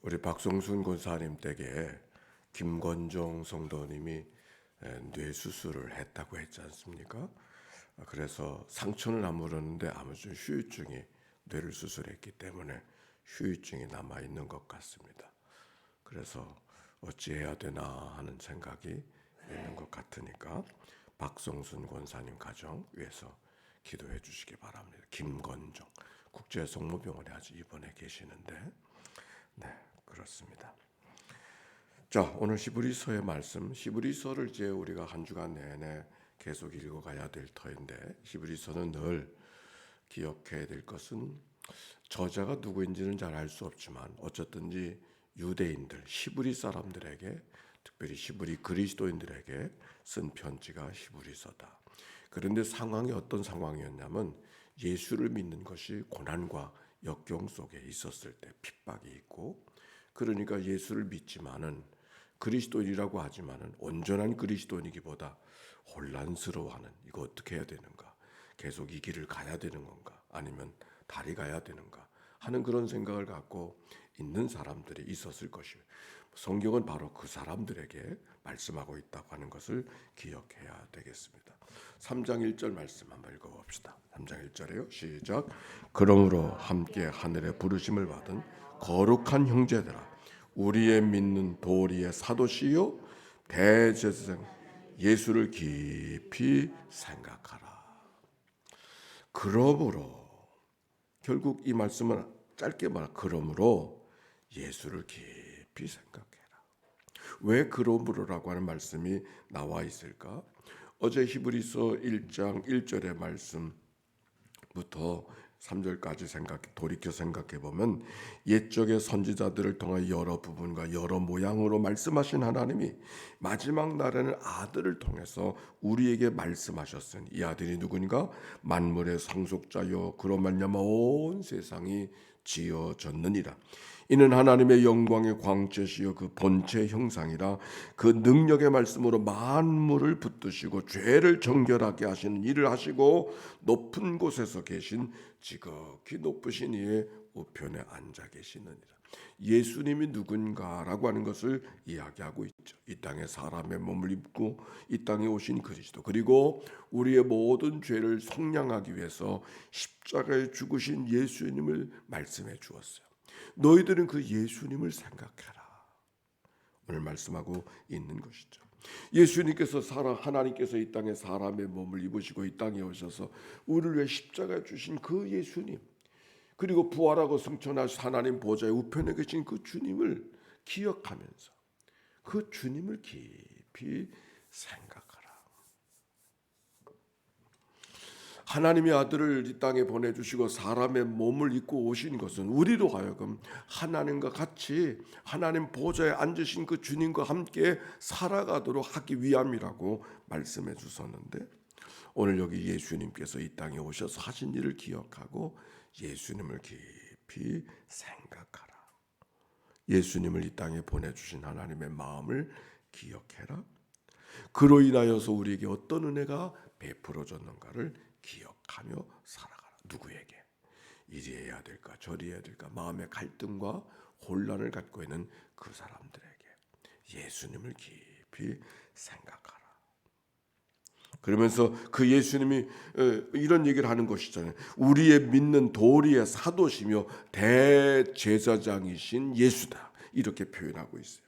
우리 박성순 권사님 댁에 김건종 성도님이 뇌 수술을 했다고 했지 않습니까? 그래서 상처는 안 물었는데 아무튼 후유증이 뇌를 수술했기 때문에 후유증이 남아 있는 것 같습니다. 그래서 어찌해야 되나 하는 생각이 있는 것 같으니까 박성순 권사님 가정 위해서 기도해 주시기 바랍니다. 김건종 국제성모병원에 아직 입원해 계시는데 네, 그렇습니다. 자, 오늘 히브리서의 말씀, 히브리서를 이제 우리가 한 주간 내내 계속 읽어가야 될 터인데 히브리서는 늘 기억해야 될 것은 저자가 누구인지는 잘 알 수 없지만 어쨌든지 유대인들, 히브리 사람들에게 특별히 히브리 그리스도인들에게 쓴 편지가 히브리서다. 그런데 상황이 어떤 상황이었냐면 예수를 믿는 것이 고난과 역경 속에 있었을 때 핍박이 있고 그러니까 예수를 믿지만은 그리스도인이라고 하지만은 온전한 그리스도인이기보다 혼란스러워하는 이거 어떻게 해야 되는가? 계속 이 길을 가야 되는 건가? 아니면 다리 가야 되는가? 하는 그런 생각을 갖고 있는 사람들이 있었을 것이에요. 성경은 바로 그 사람들에게 말씀하고 있다고 하는 것을 기억해야 되겠습니다. 3장 1절 말씀 한번 읽어봅시다. 3장 1절에요. 시작. 그러므로 함께 하늘의 부르심을 받은 거룩한 형제들아 우리의 믿는 도리의 사도시요 대제사장 예수를 깊이 생각하라. 그러므로 결국 이 말씀은 짧게 말하 그러므로 예수를 깊이 생각해라. 왜 그러므로라고 하는 말씀이 나와 있을까? 어제 히브리서 1장 1절의 말씀부터 3절까지 돌이켜 생각해 보면 옛적의 선지자들을 통해 여러 부분과 여러 모양으로 말씀하신 하나님이 마지막 날에는 아들을 통해서 우리에게 말씀하셨으니 이 아들이 누구인가? 만물의 상속자요 그로 말미암아 온 세상이 지어졌느니라. 이는 하나님의 영광의 광채시여 그 본체 형상이라 그 능력의 말씀으로 만물을 붙드시고 죄를 정결하게 하시는 일을 하시고 높은 곳에서 계신 지극히 높으신 이의 우편에 앉아 계시느니라. 예수님이 누군가라고 하는 것을 이야기하고 있죠. 이 땅에 사람의 몸을 입고 이 땅에 오신 그리스도 그리고 우리의 모든 죄를 속량하기 위해서 십자가에 죽으신 예수님을 말씀해 주었어요. 너희들은 그 예수님을 생각해라. 오늘 말씀하고 있는 것이죠. 예수님께서 하나님께서 이 땅에 사람의 몸을 입으시고 이 땅에 오셔서 우리를 위해 십자가에 주신 그 예수님 그리고 부활하고 승천하신 하나님 보좌의 우편에 계신 그 주님을 기억하면서 그 주님을 깊이 생각하라. 하나님의 아들을 이 땅에 보내주시고 사람의 몸을 입고 오신 것은 우리로 하여금 하나님과 같이 하나님 보좌에 앉으신 그 주님과 함께 살아가도록 하기 위함이라고 말씀해 주셨는데 오늘 여기 예수님께서 이 땅에 오셔서 하신 일을 기억하고 예수님을 깊이 생각하라. 예수님을 이 땅에 보내주신 하나님의 마음을 기억해라. 그로 인하여서 우리에게 어떤 은혜가 베풀어졌는가를 기억하며 살아가라. 누구에게? 이리 해야 될까 저리 해야 될까 마음의 갈등과 혼란을 갖고 있는 그 사람들에게 예수님을 깊이 생각하라. 그러면서 그 예수님이 이런 얘기를 하는 것이잖아요. 우리의 믿는 도리의 사도시며 대제사장이신 예수다. 이렇게 표현하고 있어요.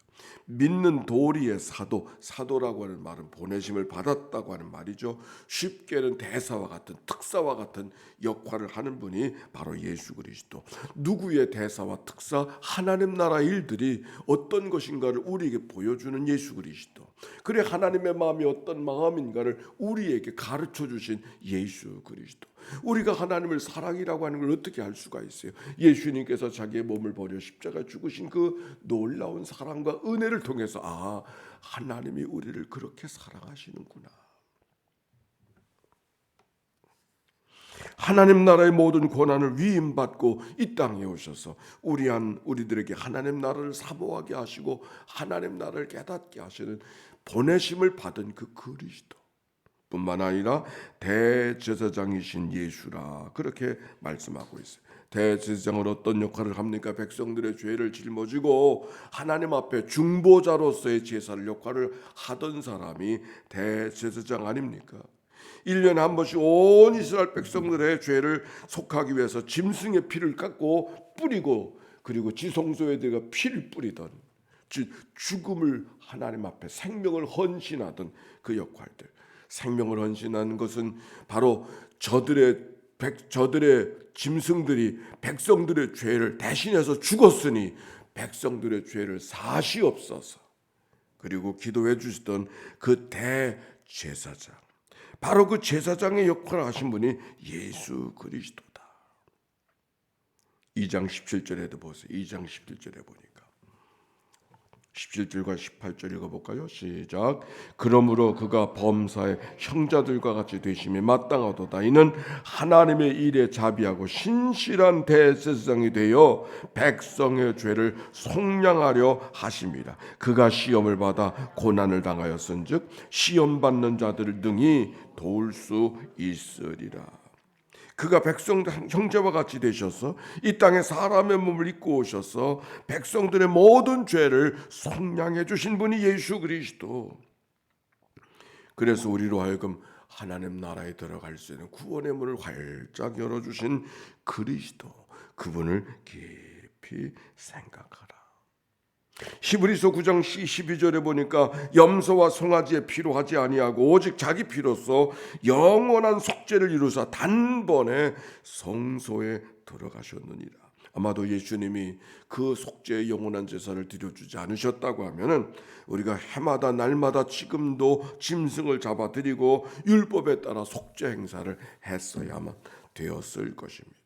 믿는 도리의 사도라고 하는 말은 보내심을 받았다고 하는 말이죠. 쉽게는 대사와 같은 특사와 같은 역할을 하는 분이 바로 예수 그리스도. 누구의 대사와 특사? 하나님 나라 일들이 어떤 것인가를 우리에게 보여주는 예수 그리스도. 그래 하나님의 마음이 어떤 마음인가를 우리에게 가르쳐 주신 예수 그리스도. 우리가 하나님을 사랑이라고 하는 걸 어떻게 알 수가 있어요? 예수님께서 자기의 몸을 버려 십자가 죽으신 그 놀라운 사랑과 은혜를 통해서 하나님이 우리를 그렇게 사랑하시는구나. 하나님 나라의 모든 권한을 위임받고 이 땅에 오셔서 우리들에게 하나님 나라를 사모하게 하시고 하나님 나라를 깨닫게 하시는 보내심을 받은 그 그리스도 뿐만 아니라 대제사장이신 예수라 그렇게 말씀하고 있어요. 대제사장은 어떤 역할을 합니까? 백성들의 죄를 짊어지고 하나님 앞에 중보자로서의 제사를 역할을 하던 사람이 대제사장 아닙니까? 1년에 한 번씩 온 이스라엘 백성들의 죄를 속하기 위해서 짐승의 피를 깎고 뿌리고, 그리고 지성소에 들어가 피를 뿌리던, 죽음을 하나님 앞에 생명을 헌신하던 그 역할들. 생명을 헌신하는 것은 바로 저들의 짐승들이 백성들의 죄를 대신해서 죽었으니 백성들의 죄를 사시옵소서. 그리고 기도해 주시던 그 대제사장, 바로 그 제사장의 역할을 하신 분이 예수 그리스도다. 2장 17절에도 보세요. 2장 17절에 보니까 17절과 18절 읽어볼까요? 시작. 그러므로 그가 범사의 형제들과 같이 되심이 마땅하도다. 이는 하나님의 일에 자비하고 신실한 대제사장이 되어 백성의 죄를 속량하려 하심이라. 그가 시험을 받아 고난을 당하였은즉 시험 받는 자들을 능히 도울 수 있으리라. 그가 백성 형제와 같이 되셔서 이 땅에 사람의 몸을 입고 오셔서 백성들의 모든 죄를 속량해 주신 분이 예수 그리스도. 그래서 우리로 하여금 하나님 나라에 들어갈 수 있는 구원의 문을 활짝 열어주신 그리스도, 그분을 깊이 생각하라. 히브리서 9장 12절에 보니까 염소와 송아지의 피로 하지 아니하고 오직 자기 피로써 영원한 속죄를 이루사 단번에 성소에 들어가셨느니라. 아마도 예수님이 그 속죄의 영원한 제사를 드려주지 않으셨다고 하면은 우리가 해마다 날마다 지금도 짐승을 잡아드리고 율법에 따라 속죄 행사를 했어야만 되었을 것입니다.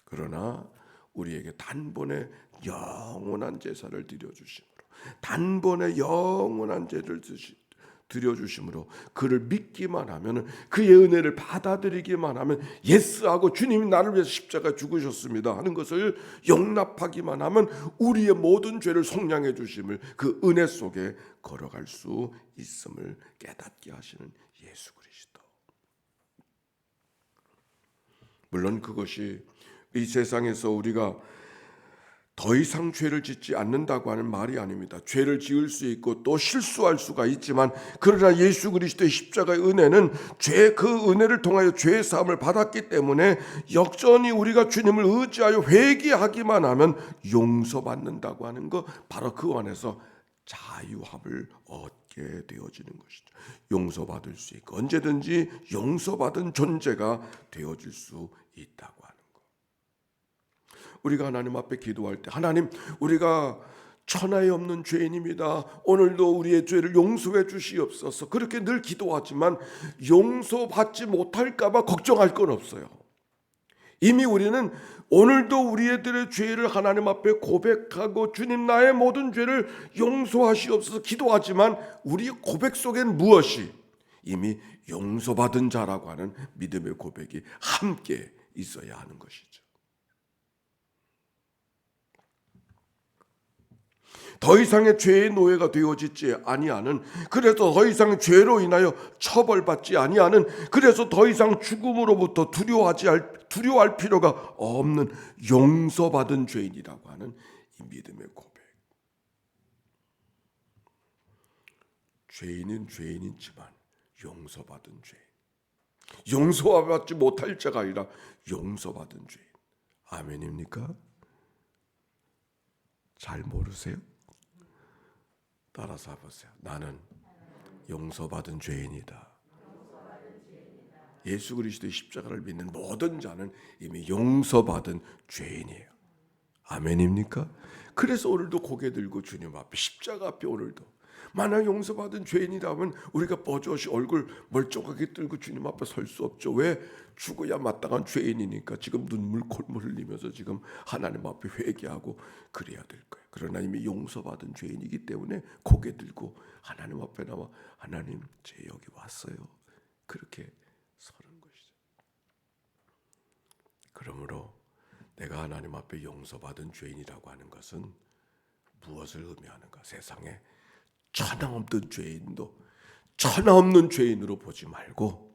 그러나 우리에게 단번에 영원한 제사를 드려주심으로, 단번에 영원한 제를 드려주심으로 그를 믿기만 하면, 그의 은혜를 받아들이기만 하면, 예스하고 주님이 나를 위해서 십자가에 죽으셨습니다 하는 것을 용납하기만 하면 우리의 모든 죄를 속량해 주심을, 그 은혜 속에 걸어갈 수 있음을 깨닫게 하시는 예수 그리스도. 물론 그것이 이 세상에서 우리가 더 이상 죄를 짓지 않는다고 하는 말이 아닙니다. 죄를 지을 수 있고 또 실수할 수가 있지만, 그러나 예수 그리스도의 십자가의 은혜는 그 은혜를 통하여 죄의 사함을 받았기 때문에 역전히 우리가 주님을 의지하여 회개하기만 하면 용서받는다고 하는 것, 바로 그 안에서 자유함을 얻게 되어지는 것이죠. 용서받을 수 있고 언제든지 용서받은 존재가 되어질 수 있다고 하는 것. 우리가 하나님 앞에 기도할 때, 하나님, 우리가 천하에 없는 죄인입니다. 오늘도 우리의 죄를 용서해 주시옵소서. 그렇게 늘 기도하지만 용서받지 못할까 봐 걱정할 건 없어요. 이미 우리는 오늘도 우리들의 죄를 하나님 앞에 고백하고 주님 나의 모든 죄를 용서하시옵소서 기도하지만 우리의 고백 속엔 무엇이? 이미 용서받은 자라고 하는 믿음의 고백이 함께 있어야 하는 것이죠. 더 이상의 죄의 노예가 되어지지 아니하는, 그래서 더 이상 죄로 인하여 처벌받지 아니하는, 그래서 더 이상 죽음으로부터 두려워할 필요가 없는 용서받은 죄인이라고 하는 이 믿음의 고백. 죄인은 죄인이지만 용서받은 죄인, 용서받지 못할 자가 아니라 용서받은 죄인. 아멘입니까? 잘 모르세요? 따라서 해보세요. 나는 용서받은 죄인이다. 예수 그리스도의 십자가를 믿는 모든 자는 이미 용서받은 죄인이에요. 아멘입니까? 그래서 오늘도 고개 들고 주님 앞에, 십자가 앞에 오늘도 만약 용서받은 죄인이라면 우리가 버젓이 얼굴 멀쩡하게 들고 주님 앞에 설 수 없죠. 왜? 죽어야 마땅한 죄인이니까 지금 눈물 콧물 흘리면서 지금 하나님 앞에 회개하고 그래야 될 거예요. 그러나 이미 용서받은 죄인이기 때문에 고개 들고 하나님 앞에 나와, 하나님, 제 여기 왔어요. 그렇게 서는 것이죠. 그러므로 내가 하나님 앞에 용서받은 죄인이라고 하는 것은 무엇을 의미하는가? 세상에 천하 없는 죄인도 천하 없는 죄인으로 보지 말고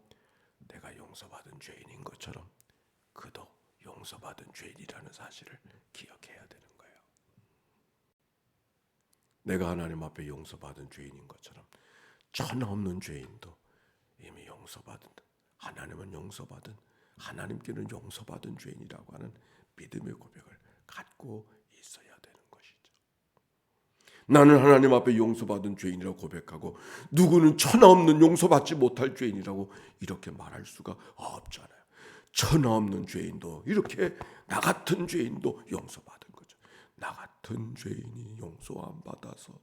내가 용서받은 죄인인 것처럼 그도 용서받은 죄인이라는 사실을 기억해야 되는 거예요. 내가 하나님 앞에 용서받은 죄인인 것처럼 천하 없는 죄인도 이미 용서받은, 하나님은 용서받은, 하나님께는 용서받은 죄인이라고 하는 믿음의 고백을 갖고 있어야 되는 것이죠. 나는 하나님 앞에 용서받은 죄인이라고 고백하고 누구는 천하 없는 용서받지 못할 죄인이라고 이렇게 말할 수가 없잖아요. 천하 없는 죄인도, 이렇게 나 같은 죄인도 용서받은 거죠. 나 같은 죄인이 용서 안 받아서,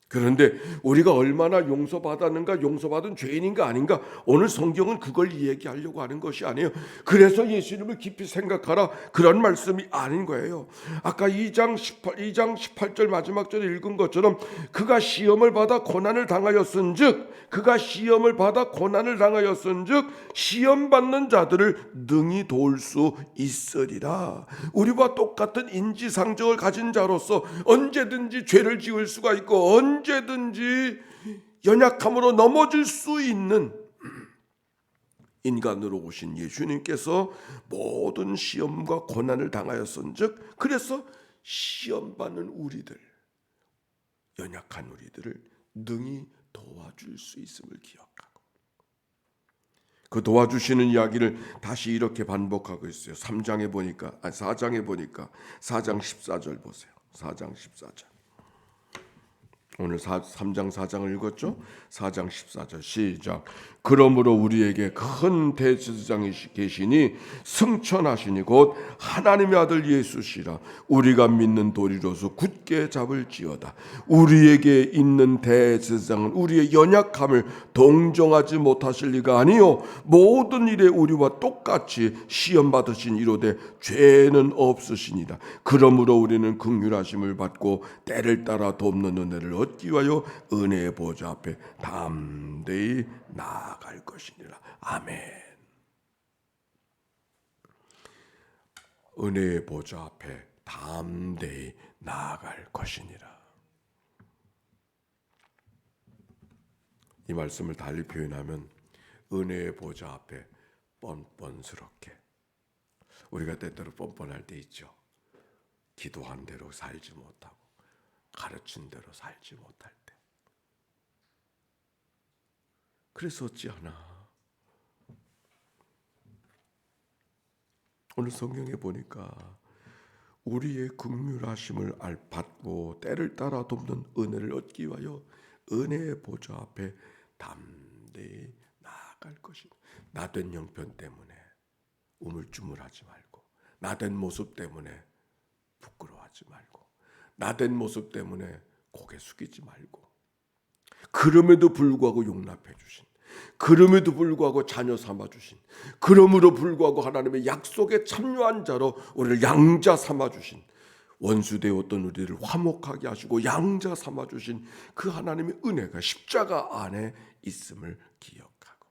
그런데 우리가 얼마나 용서받았는가, 용서받은 죄인인가 아닌가, 오늘 성경은 그걸 이야기하려고 하는 것이 아니에요. 그래서 예수님을 깊이 생각하라, 그런 말씀이 아닌 거예요. 아까 2장 18절 마지막 절에 읽은 것처럼 그가 시험을 받아 고난을 당하였은즉, 그가 시험을 받아 고난을 당하였은즉 시험 받는 자들을 능히 도울 수 있으리라. 우리와 똑같은 인지상정을 가진 자로서 언제든지 죄를 지을 수가 있고 언제든지 연약함으로 넘어질 수 있는 인간으로 오신 예수님께서 모든 시험과 고난을 당하였은즉, 그래서 시험받는 우리들, 연약한 우리들을 능히 도와줄 수 있음을 기억하고, 그 도와주시는 이야기를 다시 이렇게 반복하고 있어요. 4장에 보니까 4장 14절 보세요. 4장 14절. 오늘 3장 4장을 읽었죠? 4장 14절 시작. 그러므로 우리에게 큰 대제사장이 계시니 승천하시니 곧 하나님의 아들 예수시라. 우리가 믿는 도리로서 굳게 잡을지어다. 우리에게 있는 대제사장은 우리의 연약함을 동정하지 못하실 리가 아니요 모든 일에 우리와 똑같이 시험 받으신 이로되 죄는 없으시니라. 그러므로 우리는 긍휼하심을 받고 때를 따라 돕는 은혜를 얻기 위하여 은혜의 보좌 앞에 담대히 나아갈 것이니라. 아멘. 은혜의 보좌 앞에 담대히 나아갈 것이니라. 이 말씀을 달리 표현하면 은혜의 보좌 앞에 뻔뻔스럽게, 우리가 때때로 뻔뻔할 때 있죠. 기도한 대로 살지 못하고 가르친 대로 살지 못할 때. 그래서 어찌하나 오늘 성경에 보니까 우리의 긍휼하심을 받고 때를 따라 돕는 은혜를 얻기 위하여 은혜의 보좌 앞에 담대히 나아갈 것이다. 나된 형편 때문에 우물쭈물하지 말고, 나된 모습 때문에 부끄러워하지 말고, 나된 모습 때문에 고개 숙이지 말고, 그럼에도 불구하고 용납해 주신, 그럼에도 불구하고 자녀 삼아 주신, 그럼으로 불구하고 하나님의 약속에 참여한 자로 우리를 양자 삼아 주신, 원수되었던 우리를 화목하게 하시고 양자 삼아 주신 그 하나님의 은혜가 십자가 안에 있음을 기억하고,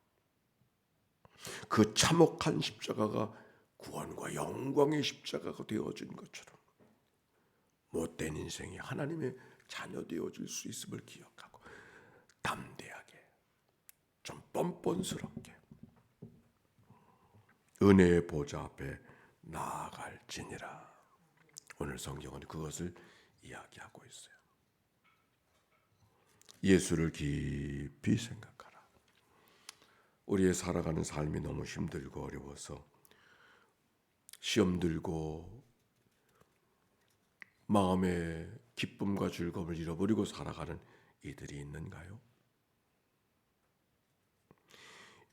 그 참혹한 십자가가 구원과 영광의 십자가가 되어진 것처럼 못된 인생이 하나님의 자녀 되어질 수 있음을 기억하고 담대하게, 좀 뻔뻔스럽게 은혜의 보좌 앞에 나아갈지니라. 오늘 성경은 그것을 이야기하고 있어요. 예수를 깊이 생각하라. 우리의 살아가는 삶이 너무 힘들고 어려워서 시험 들고 마음의 기쁨과 즐거움을 잃어버리고 살아가는 이들이 있는가요?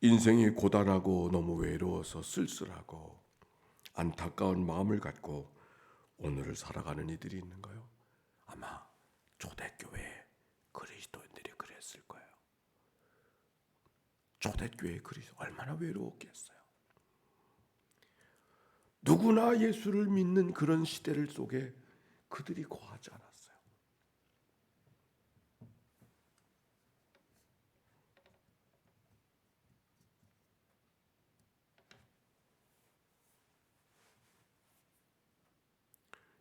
인생이 고단하고 너무 외로워서 쓸쓸하고 안타까운 마음을 갖고 오늘을 살아가는 이들이 있는가요? 아마 초대교회 그리스도인들이 그랬을 거예요. 초대교회 그리스도 얼마나 외로웠겠어요. 누구나 예수를 믿는 그런 시대를 속에 그들이 거하지 않았어요.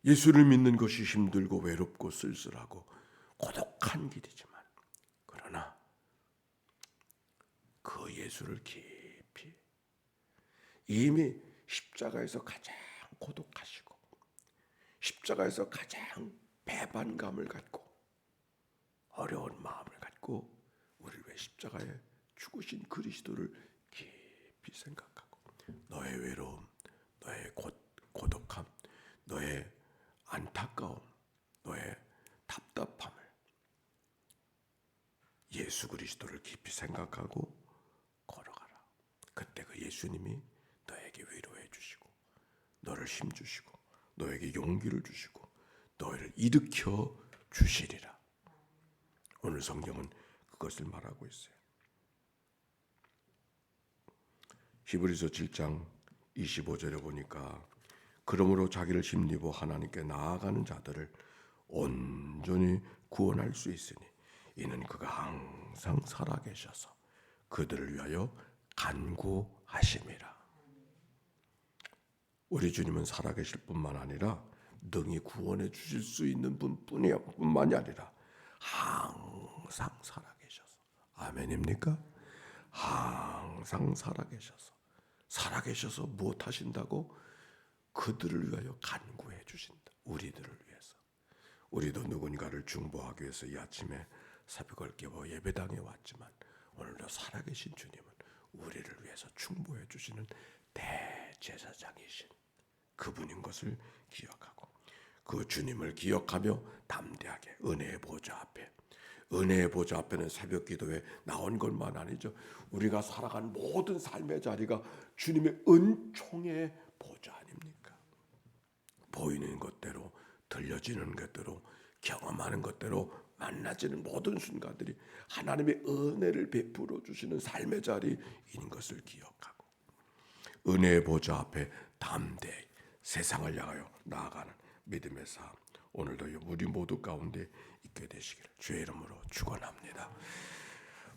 예수를 믿는 것이 힘들고 외롭고 쓸쓸하고 고독한 길이지만, 그러나 그 예수를 깊이, 이미 십자가에서 가장 고독하시고 십자가에서 가장 배반감을 갖고 어려운 마음을 갖고 우리를 위해 십자가에 죽으신 그리스도를 깊이 생각하고 너의 외로움, 너의 고독함, 너의 안타까움, 너의 답답함을 예수 그리스도를 깊이 생각하고 걸어가라. 그때 그 예수님이 너에게 위로해 주시고 너를 힘주시고 너에게 용기를 주시고 너를 일으켜 주시리라. 오늘 성경은 그것을 말하고 있어요. 히브리서 7장 25절에 보니까 그러므로 자기를 힘입어 하나님께 나아가는 자들을 온전히 구원할 수 있으니 이는 그가 항상 살아계셔서 그들을 위하여 간구하심이라. 우리 주님은 살아계실 뿐만 아니라 능히 구원해 주실 수 있는 분뿐만이 아니라 항상 살아계셔서, 아멘입니까? 항상 살아계셔서 무엇 하신다고? 그들을 위하여 간구해 주신다. 우리들을 위해서. 우리도 누군가를 중보하기 위해서 이 아침에 새벽을 깨워 예배당에 왔지만 오늘도 살아계신 주님은 우리를 위해서 충보해 주시는 대제사장이신 그분인 것을 기억하고 그 주님을 기억하며 담대하게 은혜의 보좌 앞에는 새벽 기도에 나온 것만 아니죠. 우리가 살아간 모든 삶의 자리가 주님의 은총의 보좌 아닙니까? 보이는 것대로, 들려지는 것대로, 경험하는 것대로 만나지는 모든 순간들이 하나님의 은혜를 베풀어 주시는 삶의 자리인 것을 기억하고 은혜의 보좌 앞에 담대히 세상을 향하여 나아가는 믿음의 삶, 오늘도 우리 모두 가운데 있게 되시기를 주의 이름으로 축원합니다.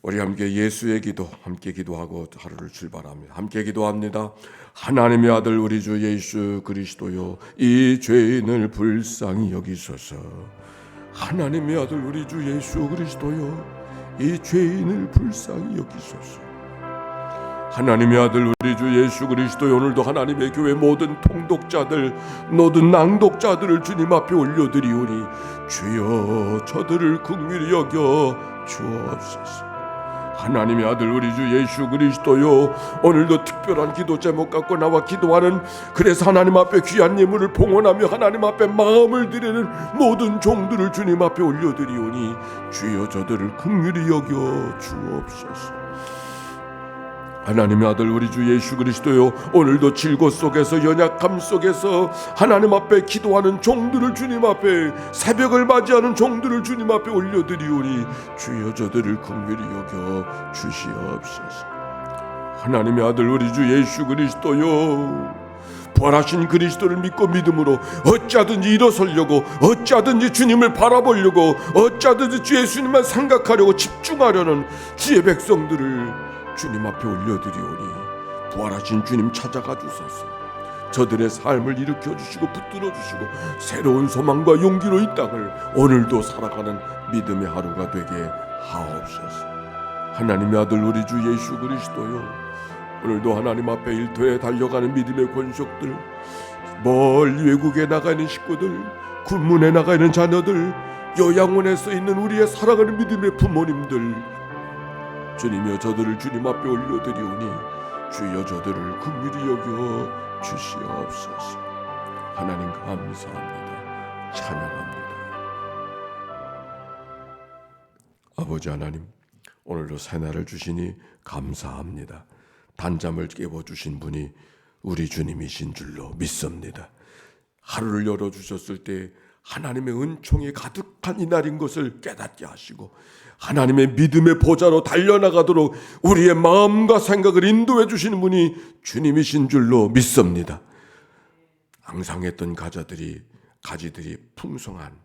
우리 함께 예수의 기도 함께 기도하고 하루를 출발합니다. 함께 기도합니다. 하나님의 아들 우리 주 예수 그리스도요, 이 죄인을 불쌍히 여기소서. 하나님의 아들 우리 주 예수 그리스도요, 이 죄인을 불쌍히 여기소서. 하나님의 아들 우리 주 예수 그리스도요, 오늘도 하나님의 교회 모든 통독자들, 모든 낭독자들을 주님 앞에 올려드리오니 주여 저들을 긍휼히 여겨 주옵소서. 하나님의 아들 우리 주 예수 그리스도요, 오늘도 특별한 기도 제목 갖고 나와 기도하는, 그래서 하나님 앞에 귀한 예물을 봉헌하며 하나님 앞에 마음을 드리는 모든 종들을 주님 앞에 올려드리오니 주여 저들을 긍휼히 여겨 주옵소서. 하나님의 아들 우리 주 예수 그리스도요, 오늘도 질고 속에서 연약함 속에서 하나님 앞에 기도하는 종들을 주님 앞에, 새벽을 맞이하는 종들을 주님 앞에 올려드리오니 주여 저들을 긍휼히 여겨 주시옵소서. 하나님의 아들 우리 주 예수 그리스도요, 부활하신 그리스도를 믿고 믿음으로 어찌하든지 일어서려고, 어찌하든지 주님을 바라보려고, 어찌하든지 주 예수님만 생각하려고 집중하려는 주의 백성들을 주님 앞에 올려드리오니 부활하신 주님 찾아가 주소서. 저들의 삶을 일으켜 주시고 붙들어 주시고 새로운 소망과 용기로 이 땅을 오늘도 살아가는 믿음의 하루가 되게 하옵소서. 하나님의 아들 우리 주 예수 그리스도요, 오늘도 하나님 앞에 일터에 달려가는 믿음의 권속들, 멀리 외국에 나가 있는 식구들, 군문에 나가 있는 자녀들, 요양원에 서 있는 우리의 사랑하는 믿음의 부모님들, 주님이여 저들을 주님 앞에 올려드리오니 주여 저들을 긍휼히 여겨 주시옵소서. 하나님 감사합니다. 찬양합니다. 아버지 하나님, 오늘도 새날을 주시니 감사합니다. 단잠을 깨워주신 분이 우리 주님이신 줄로 믿습니다. 하루를 열어주셨을 때 하나님의 은총이 가득한 이날인 것을 깨닫게 하시고 하나님의 믿음의 보좌로 달려나가도록 우리의 마음과 생각을 인도해 주시는 분이 주님이신 줄로 믿습니다. 앙상했던 가지들이 풍성한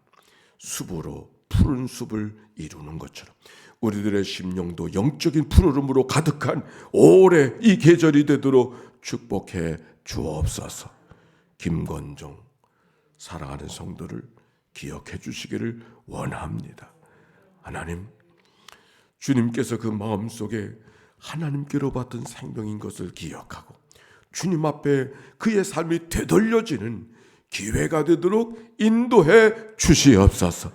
숲으로 푸른 숲을 이루는 것처럼 우리들의 심령도 영적인 푸르름으로 가득한 올해 이 계절이 되도록 축복해 주옵소서. 김건종 사랑하는 성도를 기억해 주시기를 원합니다. 하나님, 주님께서 그 마음속에 하나님께로 받은 생명인 것을 기억하고 주님 앞에 그의 삶이 되돌려지는 기회가 되도록 인도해 주시옵소서.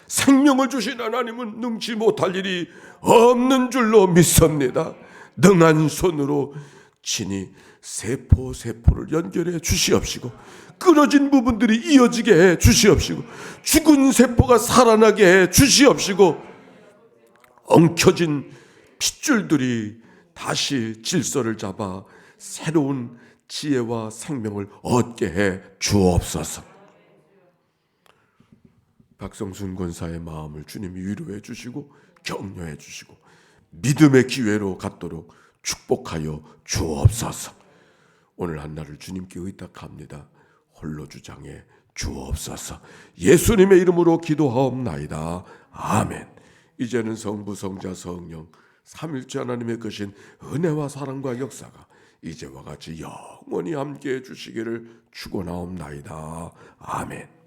생명을 주신 하나님은 능치 못할 일이 없는 줄로 믿습니다. 능한 손으로 친히 세포를 연결해 주시옵시고 끊어진 부분들이 이어지게 해 주시옵시고 죽은 세포가 살아나게 해 주시옵시고 엉켜진 핏줄들이 다시 질서를 잡아 새로운 지혜와 생명을 얻게 해 주옵소서. 박성순 권사의 마음을 주님이 위로해 주시고 격려해 주시고 믿음의 기회로 갖도록 축복하여 주옵소서. 오늘 한날을 주님께 의탁합니다. 홀로 주장해 주옵소서. 예수님의 이름으로 기도하옵나이다. 아멘. 이제는 성부 성자 성령 삼일째 하나님의 크신 은혜와 사랑과 역사가 이제와 같이 영원히 함께해 주시기를 축원하옵나이다. 아멘.